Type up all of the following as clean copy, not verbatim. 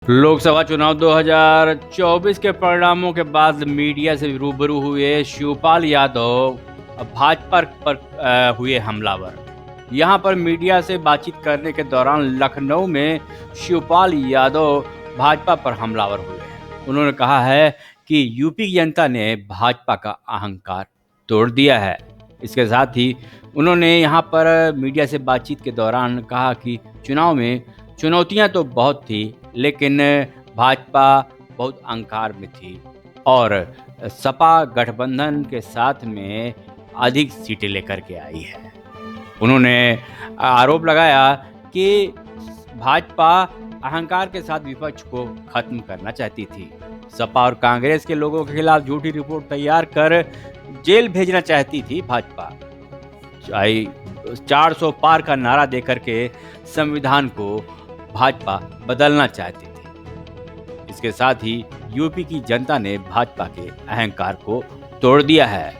लोकसभा चुनाव 2024 के परिणामों के बाद मीडिया से रूबरू हुए शिवपाल यादव भाजपा पर हुए हमलावर। यहां पर मीडिया से बातचीत करने के दौरान लखनऊ में शिवपाल यादव भाजपा पर हमलावर हुए हैं। उन्होंने कहा है कि यूपी की जनता ने भाजपा का अहंकार तोड़ दिया है। इसके साथ ही उन्होंने यहां पर मीडिया से बातचीत के दौरान कहा कि चुनाव में चुनौतियां तो बहुत थी, लेकिन भाजपा बहुत अहंकार में थी और सपा गठबंधन के साथ में अधिक सीटें लेकर के आई है। उन्होंने आरोप लगाया कि भाजपा अहंकार के साथ विपक्ष को खत्म करना चाहती थी। सपा और कांग्रेस के लोगों के खिलाफ झूठी रिपोर्ट तैयार कर जेल भेजना चाहती थी भाजपा। 400 पार का नारा देकर के संविधान को भाजपा बदलना चाहती थी। इसके साथ ही यूपी की जनता ने भाजपा के अहंकार को तोड़ दिया है।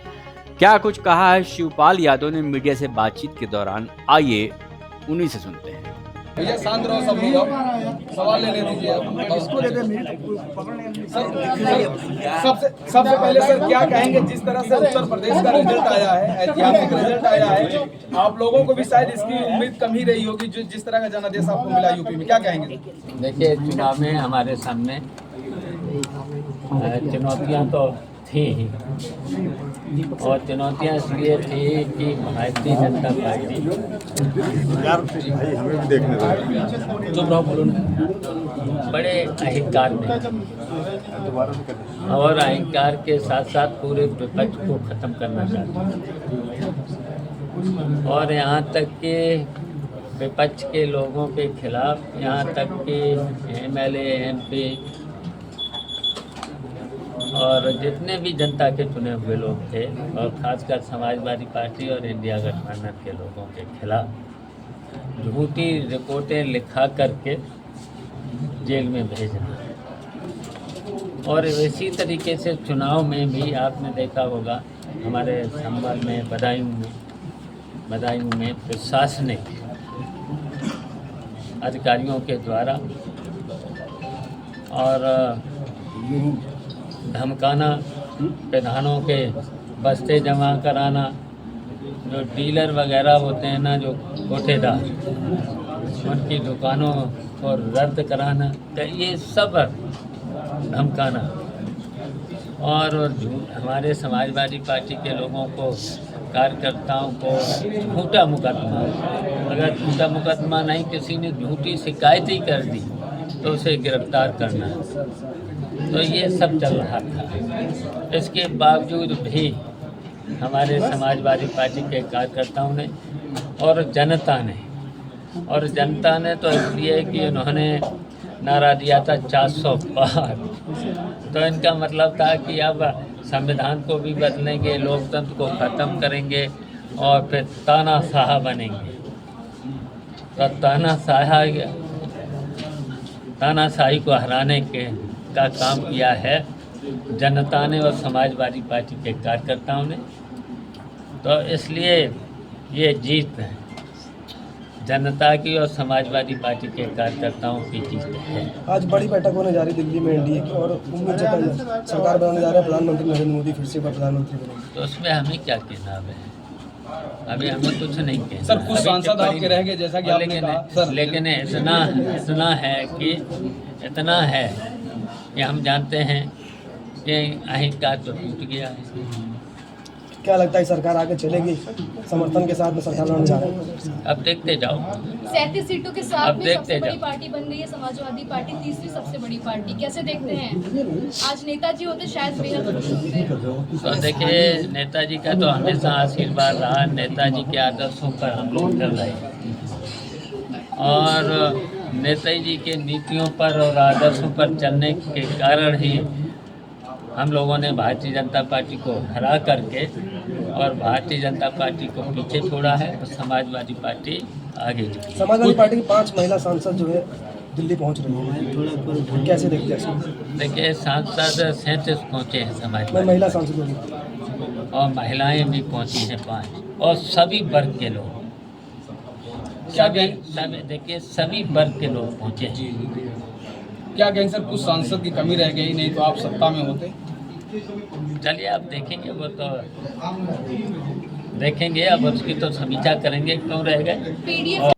क्या कुछ कहा है शिवपाल यादव ने मीडिया से बातचीत के दौरान, आइए उन्हीं से सुनते हैं। भैया शांत रहो, सब लोग सवाल ले दीजिए। सबसे पहले सर क्या कहेंगे, जिस तरह से उत्तर प्रदेश का रिजल्ट आया है, ऐतिहासिक रिजल्ट आया है, आप लोगों को भी शायद इसकी उम्मीद कम ही रही होगी, जिस तरह का जनादेश आपको मिला यूपी में, क्या कहेंगे? देखिए, चुनाव में हमारे सामने चुनौतियां तो थी ही, और चुनौतियां इसलिए थी कि भारतीय जनता पार्टी बड़े अहंकार में, और अहंकार के साथ साथ पूरे विपक्ष को ख़त्म करना चाहती है। और यहाँ तक कि विपक्ष के लोगों के खिलाफ, यहाँ तक कि एमएलए, एमपी और जितने भी जनता के चुने हुए लोग थे, और ख़ासकर समाजवादी पार्टी और इंडिया गठबंधन के लोगों के खिलाफ झूठी रिपोर्टें लिखा करके जेल में भेजना। और इसी तरीके से चुनाव में भी आपने देखा होगा, हमारे संभल में, बदायूं में प्रशासनिक अधिकारियों के द्वारा और धमकाना, प्रधानों के बस्ते जमा कराना, जो डीलर वगैरह होते हैं ना, जो कोठेदार, उनकी दुकानों को रद्द कराना, तो ये सब धमकाना। और हमारे समाजवादी पार्टी के लोगों को, कार्यकर्ताओं को झूठा मुकदमा, अगर झूठा मुकदमा नहीं, किसी ने झूठी शिकायत ही कर दी तो उसे गिरफ्तार करना। तो ये सब चल रहा था। इसके बावजूद भी हमारे समाजवादी पार्टी के कार्यकर्ताओं ने और जनता ने तो इसलिए कि उन्होंने नारा दिया था 400 पार, तो इनका मतलब था कि अब संविधान को भी बदलेंगे, लोकतंत्र को ख़त्म करेंगे और फिर तानाशाह बनेंगे। तो तानाशाही को हराने का काम किया है जनता ने और समाजवादी पार्टी के कार्यकर्ताओं ने। तो इसलिए ये जीत है जनता की और समाजवादी पार्टी के कार्यकर्ताओं की जीत है। आज बड़ी बैठक होने जा रही दिल्ली में एनडीए की, और उम्मीद सरकार बनाने जा रहे हैं प्रधानमंत्री नरेंद्र मोदी फिर से प्रधानमंत्री बनेंगे। तो उसमें हमें क्या कहना है? अभी हमें कुछ नहीं कहना। सर कुछ सांसद आपके रह गए, जैसा कि आपने कहा, लेकिन इतना है कि हम जानते हैं कि अहंकार तो टूट गया है। क्या लगता है सरकार आगे चलेगी? समर्थन के साथ में सरकार बनाने जा रहे हैं। अब देखते जाओ। 37 सीटों के साथ अब में सबसे बड़ी पार्टी बन गई है समाजवादी पार्टी, तीसरी सबसे बड़ी पार्टी। कैसे देखते हैं? आज नेताजी होते शायद बेहद खुश होते। तो देखिए, नेताजी का तो हमेशा आशीर्वाद रहा। नेताजी के आदर्शों पर हम लोग चल रहे हैं, और नेताजी के नीतियों पर और आदर्शों पर चलने के कारण ही हम लोगों ने भारतीय जनता पार्टी को हरा करके और भारतीय जनता पार्टी को पीछे छोड़ा है, और समाजवादी पार्टी आगे जी। समाजवादी पार्टी की 5 महिला सांसद जो है दिल्ली पहुंच रही है, कैसे देखते हैं? देखिए, सांसद 37 पहुँचे हैं समाजवादी, महिला सांसद होगी, और महिलाएं भी पहुँची हैं 5, और सभी वर्ग के लोग, सभी वर्ग के लोग पहुँचे हैं। क्या कहेंगे सर, कुछ सांसद की कमी रह गई, नहीं तो आप सत्ता में होते? चलिए आप देखेंगे, वो तो देखेंगे, अब उसकी तो समीक्षा करेंगे क्यों रह गए। पीडीएफ